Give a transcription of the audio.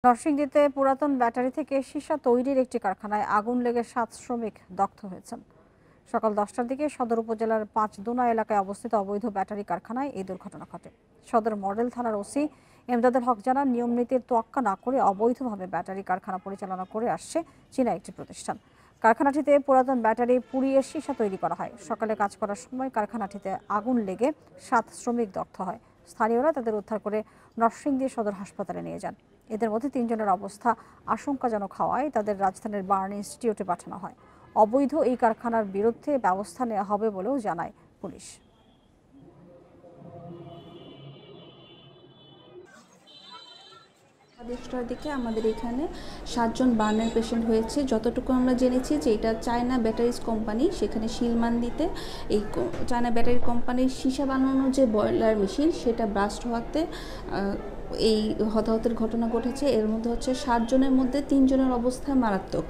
নরসিংদীতে পুরাতন ব্যাটারি থেকে সীসা তৈরির একটি কারখানায় আগুন লেগে 7 শ্রমিক দগ্ধ হয়েছেন। সকাল 10টার দিকে সদর উপজেলার 5 দোনা এলাকায় অবস্থিত অবৈধ ব্যাটারি কারখানায় এই দুর্ঘটনা ঘটে। সদর মডেল থানার ওসি এমদাদুল হক জানান, নিয়ম নীতির তোয়াক্কা না করে অবৈধভাবে ব্যাটারি কারখানা পরিচালনা করে আসছে চীনা একটি প্রতিষ্ঠান। কারখানাটিতে পুরাতন ব্যাটারি পুড়িয়ে সীসা তৈরি করা হয়। সকালে কাজ করার সময় কারখানাটিতে আগুন লেগে 7 শ্রমিক দগ্ধ হয়। স্থানীয়রা তাদের উদ্ধার করে নরসিংদী সদর হাসপাতালে নিয়ে যান। এদের মধ্যে 3 জনের অবস্থা আশঙ্কাজনক হওয়ায় তাদের রাজধানীর বার্ন ইনস্টিটিউটে পাঠানো হয়। অবৈধ এই কারখানার বিরুদ্ধে ব্যবস্থা নেওয়া হবে বলেও জানায় পুলিশ। দেড়টার দিকে আমাদের এখানে 7 জন বার্নের পেশেন্ট হয়েছে। যতটুকু আমরা জেনেছি যে এটা চায়না ব্যাটারিজ কোম্পানি, সেখানে শিলমান্দিতে এই চায়না ব্যাটারি কোম্পানির সীসা বানানোর যে বয়লার মেশিন সেটা ব্লাস্ট হওয়াতে এই হতাহতের ঘটনা ঘটেছে। এর মধ্যে হচ্ছে 7 জনের মধ্যে 3 জনের অবস্থা মারাত্মক।